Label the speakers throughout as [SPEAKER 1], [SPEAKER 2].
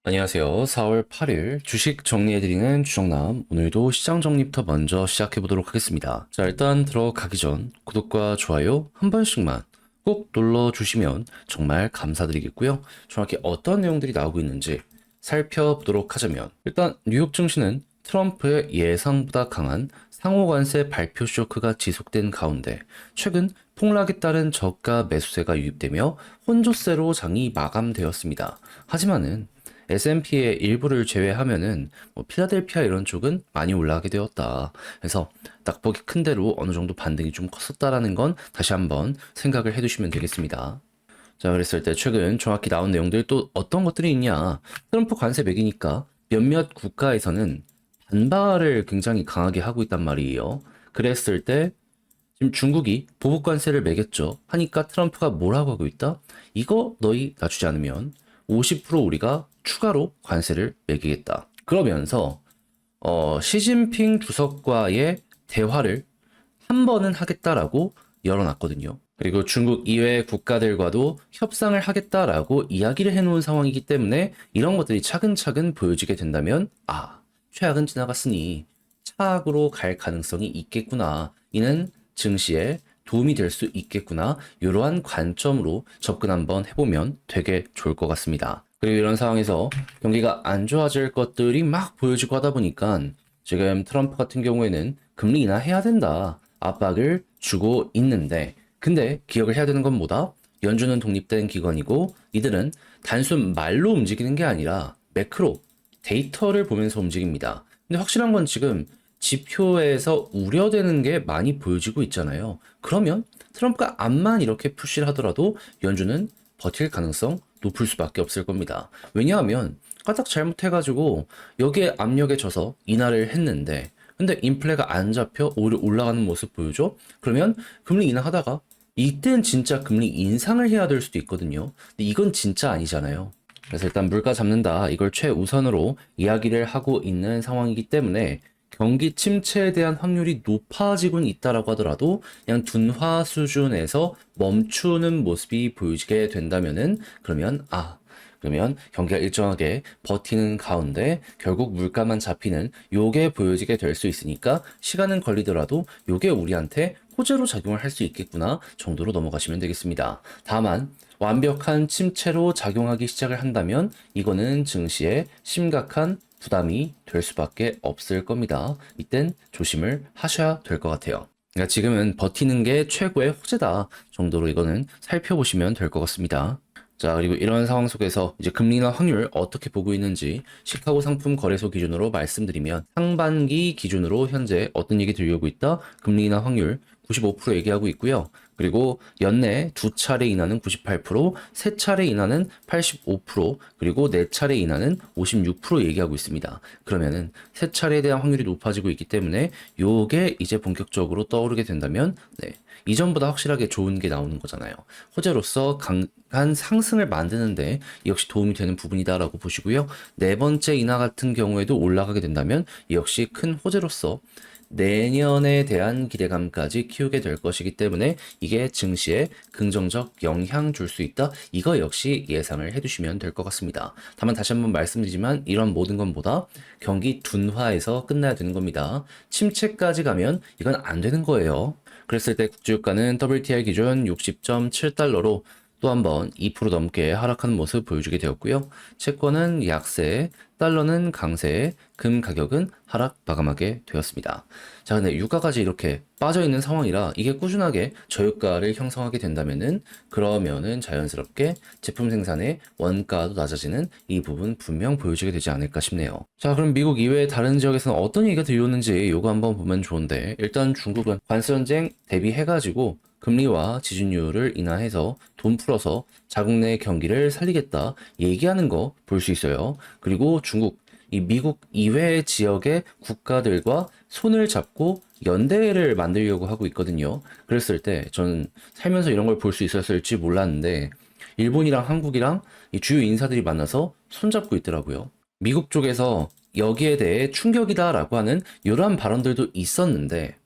[SPEAKER 1] 안녕하세요. 4월 8일 주식 정리해드리는 주정남. 오늘도 시장 정리부터 먼저 시작해보도록 하겠습니다. 자, 일단 들어가기 전 구독과 좋아요 한 번씩만 꼭 눌러주시면 정말 감사드리겠고요. 정확히 어떤 내용들이 나오고 있는지 살펴보도록 하자면, 일단 뉴욕 증시는 트럼프의 예상보다 강한 상호관세 발표 쇼크가 지속된 가운데 최근 폭락에 따른 저가 매수세가 유입되며 혼조세로 장이 마감되었습니다. 하지만은 S&P의 일부를 제외하면은 필라델피아 이런 쪽은 많이 올라가게 되었다. 그래서 낙폭이 큰 대로 어느 정도 반등이 좀 컸었다라는 건 다시 한번 생각을 해두시면 되겠습니다. 자, 그랬을 때 최근 정확히 나온 내용들 또 어떤 것들이 있냐? 트럼프 관세 매기니까 몇몇 국가에서는 반발을 굉장히 강하게 하고 있단 말이에요. 그랬을 때 지금 중국이 보복 관세를 매겼죠. 하니까 트럼프가 뭐라고 하고 있다? 이거 너희 낮추지 않으면 50% 우리가 추가로 관세를 매기겠다. 그러면서 시진핑 주석과의 대화를 한 번은 하겠다라고 열어놨거든요. 그리고 중국 이외의 국가들과도 협상을 하겠다라고 이야기를 해놓은 상황이기 때문에 이런 것들이 차근차근 보여지게 된다면 최악은 지나갔으니 차악으로 갈 가능성이 있겠구나. 이는 증시에 도움이 될 수 있겠구나. 이러한 관점으로 접근 한번 해보면 되게 좋을 것 같습니다. 그리고 이런 상황에서 경기가 안 좋아질 것들이 막 보여지고 하다 보니까 지금 트럼프 같은 경우에는 금리 인하해야 된다. 압박을 주고 있는데, 근데 기억을 해야 되는 건 뭐다? 연준은 독립된 기관이고 이들은 단순 말로 움직이는 게 아니라 매크로 데이터를 보면서 움직입니다. 근데 확실한 건 지금 지표에서 우려되는 게 많이 보여지고 있잖아요. 그러면 트럼프가 암만 이렇게 푸시를 하더라도 연준은 버틸 가능성 높을 수밖에 없을 겁니다. 왜냐하면 까딱 잘못해가지고 여기에 압력에 져서 인하를 했는데 근데 인플레가 안 잡혀 오히려 올라가는 모습 보여줘? 그러면 금리 인하하다가 이땐 진짜 금리 인상을 해야 될 수도 있거든요. 근데 이건 진짜 아니잖아요. 그래서 일단 물가 잡는다. 이걸 최우선으로 이야기를 하고 있는 상황이기 때문에 경기 침체에 대한 확률이 높아지곤 있다라고 하더라도 그냥 둔화 수준에서 멈추는 모습이 보이게 된다면은 그러면 경기가 일정하게 버티는 가운데 결국 물가만 잡히는 요게 보여지게 될 수 있으니까 시간은 걸리더라도 요게 우리한테 호재로 작용을 할 수 있겠구나 정도로 넘어가시면 되겠습니다. 다만 완벽한 침체로 작용하기 시작을 한다면 이거는 증시에 심각한 부담이 될 수밖에 없을 겁니다. 이땐 조심을 하셔야 될 것 같아요. 그러니까 지금은 버티는 게 최고의 호재다 정도로 이거는 살펴보시면 될 것 같습니다. 자, 그리고 이런 상황 속에서 이제 금리나 확률 어떻게 보고 있는지 시카고 상품 거래소 기준으로 말씀드리면 상반기 기준으로 현재 어떤 얘기 들려오고 있다? 금리나 확률 95% 얘기하고 있고요. 그리고 연내 두 차례 인하는 98%, 세 차례 인하는 85%, 그리고 네 차례 인하는 56% 얘기하고 있습니다. 그러면은 세 차례에 대한 확률이 높아지고 있기 때문에 요게 이제 본격적으로 떠오르게 된다면 이전보다 확실하게 좋은 게 나오는 거잖아요. 호재로서 강한 상승을 만드는데 역시 도움이 되는 부분이다라고 보시고요. 네 번째 인하 같은 경우에도 올라가게 된다면 역시 큰 호재로서 내년에 대한 기대감까지 키우게 될 것이기 때문에 이게 증시에 긍정적 영향 줄 수 있다. 이거 역시 예상을 해두시면 될 것 같습니다. 다만 다시 한번 말씀드리지만 이런 모든 것보다 경기 둔화에서 끝나야 되는 겁니다. 침체까지 가면 이건 안 되는 거예요. 그랬을 때 국제유가는 WTI 기준 60.7달러로 또 한 번 2% 넘게 하락하는 모습 보여주게 되었고요. 채권은 약세, 달러는 강세, 금 가격은 하락 마감하게 되었습니다. 자, 근데 유가까지 이렇게 빠져 있는 상황이라 이게 꾸준하게 저유가를 형성하게 된다면은 그러면은 자연스럽게 제품 생산의 원가도 낮아지는 이 부분 분명 보여지게 되지 않을까 싶네요. 자, 그럼 미국 이외의 다른 지역에서는 어떤 얘기가 들려오는지 요거 한번 보면 좋은데, 일단 중국은 관세 전쟁 대비해가지고 금리와 지준율을 인하해서 돈 풀어서 자국 내 경기를 살리겠다 얘기하는 거 볼 수 있어요. 그리고 중국, 이 미국 이외의 지역의 국가들과 손을 잡고 연대를 만들려고 하고 있거든요. 그랬을 때 저는 살면서 이런 걸 볼 수 있었을지 몰랐는데 일본이랑 한국이랑 이 주요 인사들이 만나서 손잡고 있더라고요. 미국 쪽에서 여기에 대해 충격이다라고 하는 이러한 발언들도 있었는데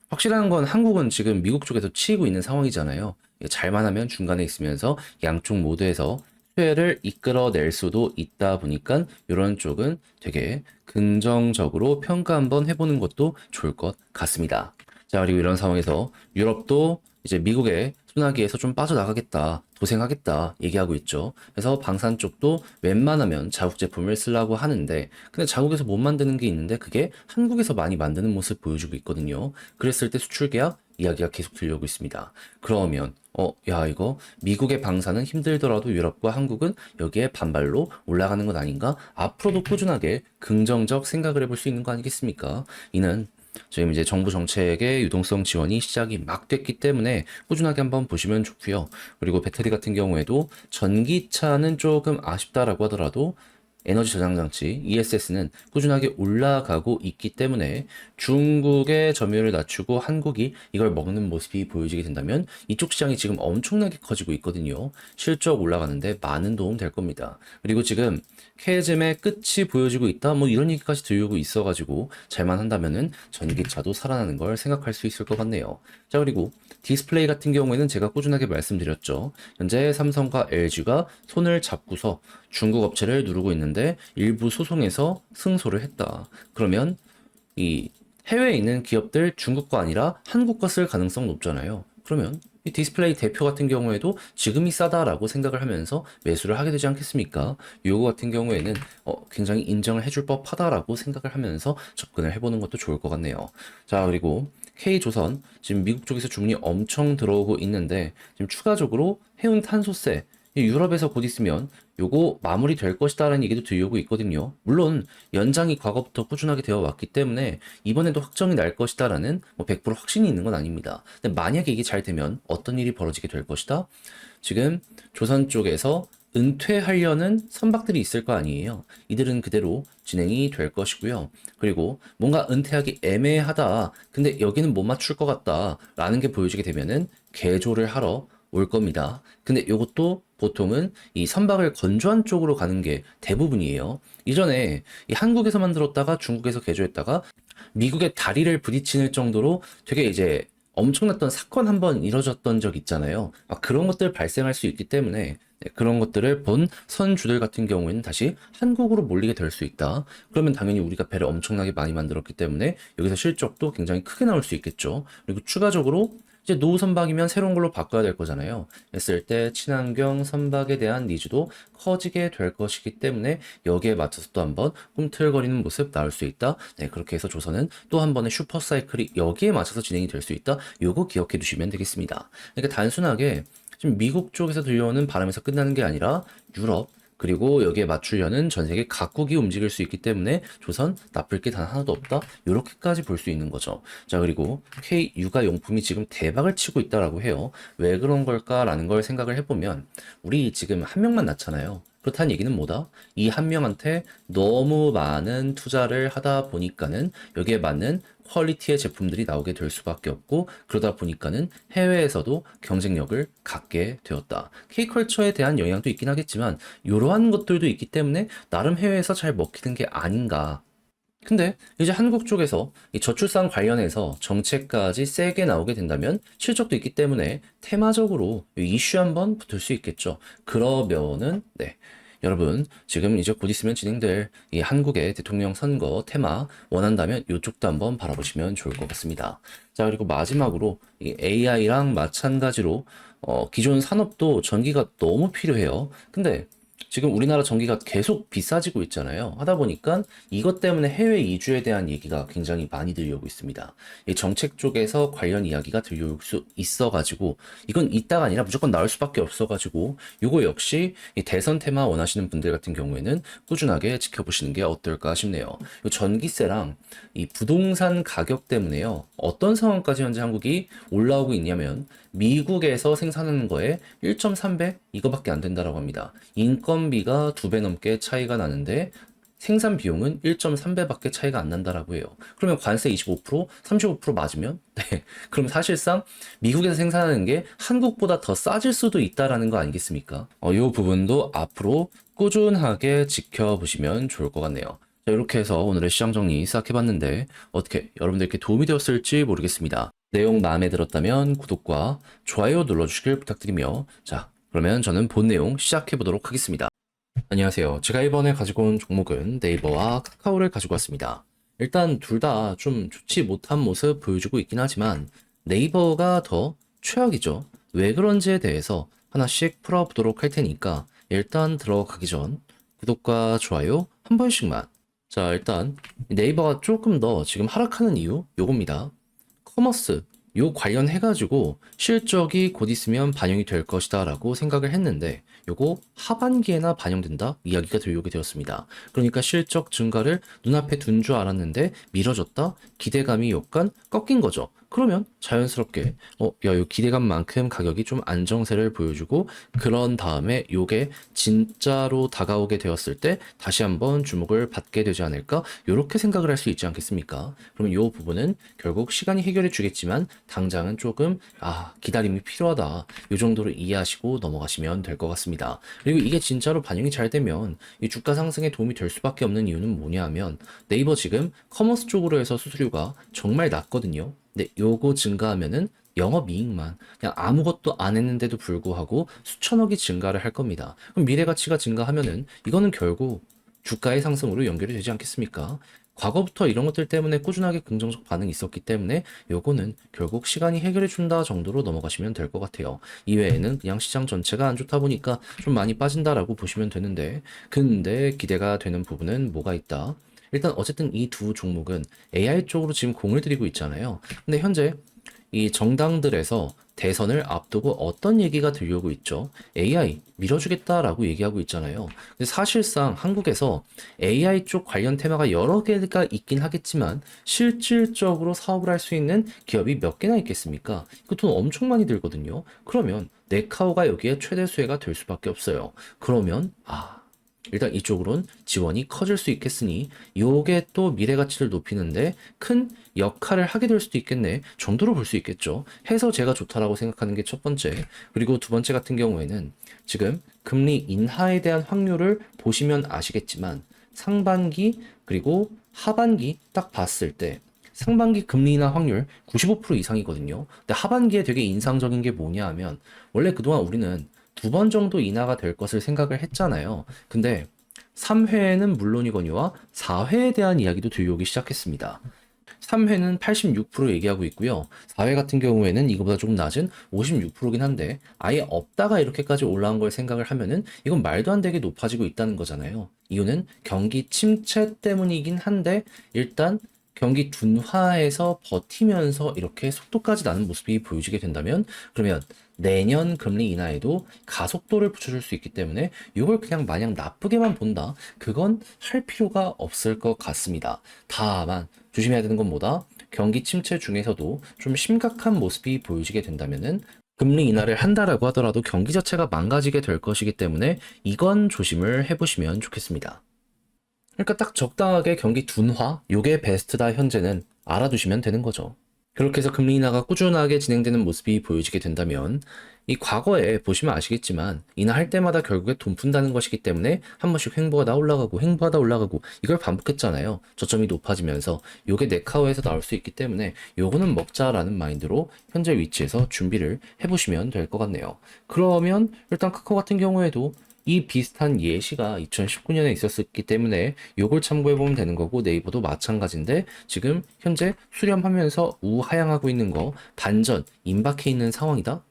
[SPEAKER 1] 확실한 건 한국은 지금 미국 쪽에서 치이고 있는 상황이잖아요. 잘만 하면 중간에 있으면서 양쪽 모두에서 수혜를 이끌어낼 수도 있다 보니까 이런 쪽은 되게 긍정적으로 평가 한번 해보는 것도 좋을 것 같습니다. 자, 그리고 이런 상황에서 유럽도 이제 미국의 소나기에서 좀 빠져나가겠다, 도생하겠다 얘기하고 있죠. 그래서 방산 쪽도 웬만하면 자국 제품을 쓰려고 하는데, 근데 자국에서 못 만드는 게 있는데 그게 한국에서 많이 만드는 모습 보여주고 있거든요. 그랬을 때 수출 계약 이야기가 계속 들려오고 있습니다. 그러면 야, 이거 미국의 방사는 힘들더라도 유럽과 한국은 여기에 반발로 올라가는 것 아닌가? 앞으로도 꾸준하게 긍정적 생각을 해볼 수 있는 거 아니겠습니까? 이는 지금 이제 정부 정책의 유동성 지원이 시작이 막 됐기 때문에 꾸준하게 한번 보시면 좋고요. 그리고 배터리 같은 경우에도 전기차는 조금 아쉽다라고 하더라도 에너지 저장 장치 ESS는 꾸준하게 올라가고 있기 때문에 중국의 점유율을 낮추고 한국이 이걸 먹는 모습이 보여지게 된다면 이쪽 시장이 지금 엄청나게 커지고 있거든요. 실적 올라가는데 많은 도움 될 겁니다. 그리고 지금 캐즘의 끝이 보여지고 있다, 뭐 이런 얘기까지 들리고 있어가지고 잘만 한다면은 전기차도 살아나는 걸 생각할 수 있을 것 같네요. 자, 그리고 디스플레이 같은 경우에는 제가 꾸준하게 말씀드렸죠. 현재 삼성과 LG가 손을 잡고서 중국 업체를 누르고 있는데 일부 소송에서 승소를 했다. 그러면 이 해외에 있는 기업들 중국 거 아니라 한국 거 쓸 가능성 높잖아요. 그러면 이 디스플레이 대표 같은 경우에도 지금이 싸다라고 생각을 하면서 매수를 하게 되지 않겠습니까? 요거 같은 경우에는 굉장히 인정을 해줄 법하다라고 생각을 하면서 접근을 해보는 것도 좋을 것 같네요. 자, 그리고 K조선 지금 미국 쪽에서 주문이 엄청 들어오고 있는데 지금 추가적으로 해운 탄소세 유럽에서 곧 있으면 요거 마무리 될 것이다라는 얘기도 들려오고 있거든요. 물론 연장이 과거부터 꾸준하게 되어 왔기 때문에 이번에도 확정이 날 것이다라는 뭐 100% 확신이 있는 건 아닙니다. 근데 만약에 이게 잘 되면 어떤 일이 벌어지게 될 것이다? 지금 조선 쪽에서 은퇴하려는 선박들이 있을 거 아니에요. 이들은 그대로 진행이 될 것이고요. 그리고 뭔가 은퇴하기 애매하다. 근데 여기는 못 맞출 것 같다. 라는 게 보여지게 되면은 개조를 하러 올 겁니다. 근데 이것도 보통은 이 선박을 건조한 쪽으로 가는 게 대부분이에요. 이전에 이 한국에서 만들었다가 중국에서 개조했다가 미국의 다리를 부딪히는 정도로 되게 이제 엄청났던 사건 한 번 이뤄졌던 적 있잖아요. 그런 것들 발생할 수 있기 때문에 그런 것들을 본 선주들 같은 경우에는 다시 한국으로 몰리게 될 수 있다. 그러면 당연히 우리가 배를 엄청나게 많이 만들었기 때문에 여기서 실적도 굉장히 크게 나올 수 있겠죠. 그리고 추가적으로 이제 노후 선박이면 새로운 걸로 바꿔야 될 거잖아요. 했을 때 친환경 선박에 대한 니즈도 커지게 될 것이기 때문에 여기에 맞춰서 또 한번 꿈틀거리는 모습 나올 수 있다. 네, 그렇게 해서 조선은 또 한 번의 슈퍼 사이클이 여기에 맞춰서 진행이 될 수 있다. 요거 기억해 두시면 되겠습니다. 그러니까 단순하게 지금 미국 쪽에서 들려오는 바람에서 끝나는 게 아니라 유럽, 그리고 여기에 맞추려는 전 세계 각국이 움직일 수 있기 때문에 조선 나쁠 게 단 하나도 없다. 이렇게까지 볼 수 있는 거죠. 자, 그리고 K 육아용품이 지금 대박을 치고 있다라고 해요. 왜 그런 걸까라는 걸 생각을 해보면 우리 지금 한 명만 낳잖아요. 그렇다는 얘기는 뭐다? 이 한 명한테 너무 많은 투자를 하다 보니까는 여기에 맞는 퀄리티의 제품들이 나오게 될 수밖에 없고 그러다 보니까는 해외에서도 경쟁력을 갖게 되었다. K컬처에 대한 영향도 있긴 하겠지만 이러한 것들도 있기 때문에 나름 해외에서 잘 먹히는 게 아닌가. 근데 이제 한국 쪽에서 이 저출산 관련해서 정책까지 세게 나오게 된다면 실적도 있기 때문에 테마적으로 이슈 한번 붙을 수 있겠죠. 그러면은 네. 여러분, 지금 이제 곧 있으면 진행될 이 한국의 대통령 선거 테마 원한다면 이쪽도 한번 바라보시면 좋을 것 같습니다. 자, 그리고 마지막으로 이 AI랑 마찬가지로 기존 산업도 전기가 너무 필요해요. 근데 지금 우리나라 전기가 계속 비싸지고 있잖아요. 하다 보니까 이것 때문에 해외 이주에 대한 얘기가 굉장히 많이 들려오고 있습니다. 이 정책 쪽에서 관련 이야기가 들려올 수 있어가지고 이건 있다가 아니라 무조건 나올 수밖에 없어가지고 이거 역시 이 대선 테마 원하시는 분들 같은 경우에는 꾸준하게 지켜보시는 게 어떨까 싶네요. 이 전기세랑 이 부동산 가격 때문에요. 어떤 상황까지 현재 한국이 올라오고 있냐면 미국에서 생산하는 거에 1.3배 이거밖에 안 된다라고 합니다. 인건비가 2배 넘게 차이가 나는데 생산 비용은 1.3배밖에 차이가 안 난다라고 해요. 그러면 관세 25%, 35% 맞으면 네. 그럼 사실상 미국에서 생산하는 게 한국보다 더 싸질 수도 있다라는 거 아니겠습니까? 이 부분도 앞으로 꾸준하게 지켜보시면 좋을 것 같네요. 자, 이렇게 해서 오늘의 시장 정리 시작해봤는데 어떻게 여러분들께 도움이 되었을지 모르겠습니다. 내용 마음에 들었다면 구독과 좋아요 눌러주시길 부탁드리며 자, 그러면 저는 본 내용 시작해 보도록 하겠습니다. 안녕하세요. 제가 이번에 가지고 온 종목은 네이버와 카카오를 가지고 왔습니다. 일단 둘 다 좀 좋지 못한 모습 보여주고 있긴 하지만 네이버가 더 최악이죠. 왜 그런지에 대해서 하나씩 풀어보도록 할 테니까 일단 들어가기 전 구독과 좋아요 한 번씩만. 자, 일단 네이버가 조금 더 지금 하락하는 이유 요겁니다. 커머스 요 관련해가지고 실적이 곧 있으면 반영이 될 것이다 라고 생각을 했는데 요거 하반기에나 반영된다 이야기가 들려오게 되었습니다. 그러니까 실적 증가를 눈앞에 둔 줄 알았는데 미뤄졌다 기대감이 약간 꺾인 거죠. 그러면 자연스럽게 야, 요 기대감만큼 가격이 좀 안정세를 보여주고 그런 다음에 요게 진짜로 다가오게 되었을 때 다시 한번 주목을 받게 되지 않을까 요렇게 생각을 할 수 있지 않겠습니까? 그러면 요 부분은 결국 시간이 해결해 주겠지만 당장은 조금 기다림이 필요하다 요 정도로 이해하시고 넘어가시면 될 것 같습니다. 그리고 이게 진짜로 반영이 잘 되면 이 주가 상승에 도움이 될 수밖에 없는 이유는 뭐냐 하면 네이버 지금 커머스 쪽으로 해서 수수료가 정말 낮거든요. 근데 요거 증가하면은 영업이익만 그냥 아무것도 안 했는데도 불구하고 수천억이 증가를 할 겁니다. 그럼 미래 가치가 증가하면은 이거는 결국 주가의 상승으로 연결이 되지 않겠습니까? 과거부터 이런 것들 때문에 꾸준하게 긍정적 반응이 있었기 때문에 요거는 결국 시간이 해결해 준다 정도로 넘어가시면 될 것 같아요. 이외에는 그냥 시장 전체가 안 좋다 보니까 좀 많이 빠진다라고 보시면 되는데 근데 기대가 되는 부분은 뭐가 있다? 일단 어쨌든 이 두 종목은 AI 쪽으로 지금 공을 들이고 있잖아요. 근데 현재 이 정당들에서 대선을 앞두고 어떤 얘기가 들려오고 있죠? AI 밀어주겠다라고 얘기하고 있잖아요. 근데 사실상 한국에서 AI 쪽 관련 테마가 여러 개가 있긴 하겠지만 실질적으로 사업을 할 수 있는 기업이 몇 개나 있겠습니까? 그 돈 엄청 많이 들거든요. 그러면 네카오가 여기에 최대 수혜가 될 수밖에 없어요. 그러면 일단 이쪽으로는 지원이 커질 수 있겠으니 요게 또 미래 가치를 높이는데 큰 역할을 하게 될 수도 있겠네 정도로 볼 수 있겠죠. 해서 제가 좋다라고 생각하는 게 첫 번째. 그리고 두 번째 같은 경우에는 지금 금리 인하에 대한 확률을 보시면 아시겠지만 상반기 그리고 하반기 딱 봤을 때 상반기 금리 인하 확률 95% 이상이거든요. 근데 하반기에 되게 인상적인 게 뭐냐 하면 원래 그동안 우리는 두 번 정도 인하가 될 것을 생각을 했잖아요. 근데 3회는 물론이거니와 4회에 대한 이야기도 들려오기 시작했습니다. 3회는 86% 얘기하고 있고요. 4회 같은 경우에는 이거보다 조금 낮은 56%긴 한데 아예 없다가 이렇게까지 올라온 걸 생각을 하면은 이건 말도 안 되게 높아지고 있다는 거잖아요. 이유는 경기 침체 때문이긴 한데 일단 경기 둔화에서 버티면서 이렇게 속도까지 나는 모습이 보여지게 된다면 그러면 내년 금리 인하에도 가속도를 붙여줄 수 있기 때문에 이걸 그냥 마냥 나쁘게만 본다. 그건 할 필요가 없을 것 같습니다. 다만 조심해야 되는 건 뭐다? 경기 침체 중에서도 좀 심각한 모습이 보여지게 된다면은 금리 인하를 한다라고 하더라도 경기 자체가 망가지게 될 것이기 때문에 이건 조심을 해보시면 좋겠습니다. 그러니까 딱 적당하게 경기 둔화, 요게 베스트다 현재는 알아두시면 되는 거죠. 그렇게 해서 금리 인하가 꾸준하게 진행되는 모습이 보여지게 된다면 이 과거에 보시면 아시겠지만 인하할 때마다 결국에 돈 푼다는 것이기 때문에 한 번씩 횡보하다 올라가고 횡보하다 올라가고 이걸 반복했잖아요. 저점이 높아지면서 요게 네카오에서 나올 수 있기 때문에 요거는 먹자라는 마인드로 현재 위치에서 준비를 해보시면 될 것 같네요. 그러면 일단 카카오 같은 경우에도 이 비슷한 예시가 2019년에 있었기 때문에 요걸 참고해보면 되는 거고 네이버도 마찬가지인데 지금 현재 수렴하면서 우하향하고 있는 거 반전 임박해 있는 상황이다.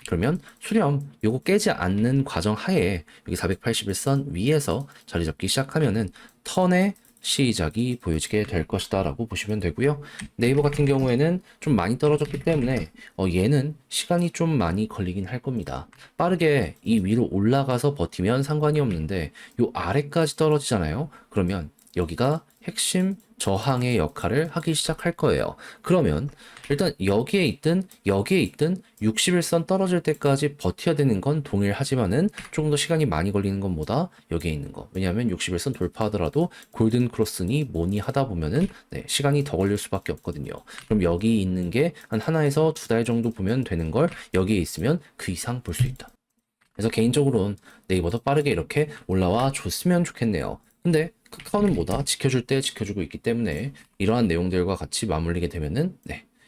[SPEAKER 1] 그러면 수렴 요거 깨지 않는 과정 하에 여기 481선 위에서 자리 잡기 시작하면은 턴의 시작이 보여지게 될 것이다 라고 보시면 되고요. 네이버 같은 경우에는 좀 많이 떨어졌기 때문에 얘는 시간이 좀 많이 걸리긴 할 겁니다. 빠르게 이 위로 올라가서 버티면 상관이 없는데 요 아래까지 떨어지잖아요. 그러면 여기가 핵심 저항의 역할을 하기 시작할 거예요. 그러면 일단 여기에 있든 61선 떨어질 때까지 버텨야 되는 건 동일하지만은 조금 더 시간이 많이 걸리는 것보다 여기에 있는 거. 왜냐하면 61선 돌파하더라도 골든 크로스니 뭐니 하다 보면은 시간이 더 걸릴 수밖에 없거든요. 그럼 여기 있는 게 한 하나에서 두 달 정도 보면 되는 걸 여기에 있으면 그 이상 볼 수 있다. 그래서 개인적으로는 네이버도 빠르게 이렇게 올라와 줬으면 좋겠네요. 근데 카카오는 뭐다? 지켜줄 때 지켜주고 있기 때문에 이러한 내용들과 같이 맞물리게 되면은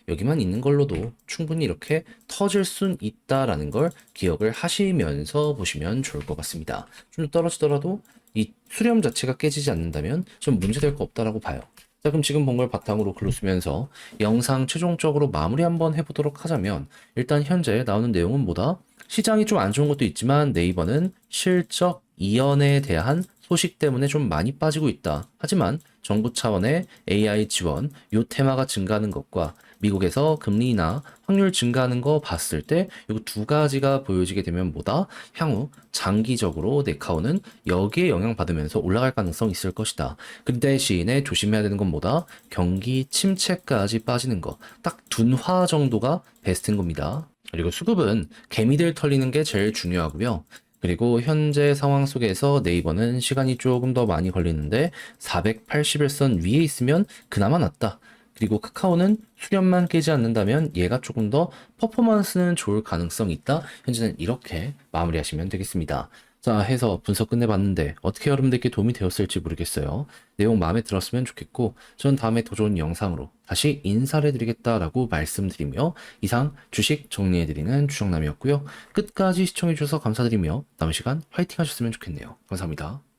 [SPEAKER 1] 여기만 있는 걸로도 충분히 이렇게 터질 순 있다라는 걸 기억을 하시면서 보시면 좋을 것 같습니다. 좀 더 떨어지더라도 이 수렴 자체가 깨지지 않는다면 좀 문제될 거 없다라고 봐요. 자, 그럼 지금 본 걸 바탕으로 글로 쓰면서 영상 최종적으로 마무리 한번 해보도록 하자면, 일단 현재 나오는 내용은 뭐다? 시장이 좀 안 좋은 것도 있지만 네이버는 실적 이연에 대한 소식 때문에 좀 많이 빠지고 있다. 하지만 정부 차원의 AI 지원, 요 테마가 증가하는 것과 미국에서 금리나 확률 증가하는 거 봤을 때 이 두 가지가 보여지게 되면 뭐다? 향후 장기적으로 네카오는 여기에 영향받으면서 올라갈 가능성이 있을 것이다. 그 대신에 조심해야 되는 건 뭐다? 경기 침체까지 빠지는 거. 딱 둔화 정도가 베스트인 겁니다. 그리고 수급은 개미들 털리는 게 제일 중요하고요. 그리고 현재 상황 속에서 네이버는 시간이 조금 더 많이 걸리는데 480일선 위에 있으면 그나마 낫다. 그리고 카카오는 수렴만 깨지 않는다면 얘가 조금 더 퍼포먼스는 좋을 가능성이 있다. 현재는 이렇게 마무리하시면 되겠습니다. 자, 해서 분석 끝내봤는데 어떻게 여러분들께 도움이 되었을지 모르겠어요. 내용 마음에 들었으면 좋겠고 전 다음에 더 좋은 영상으로 다시 인사를 드리겠다라고 말씀드리며 이상 주식 정리해드리는 주정남이었고요. 끝까지 시청해주셔서 감사드리며 남은 시간 화이팅 하셨으면 좋겠네요. 감사합니다.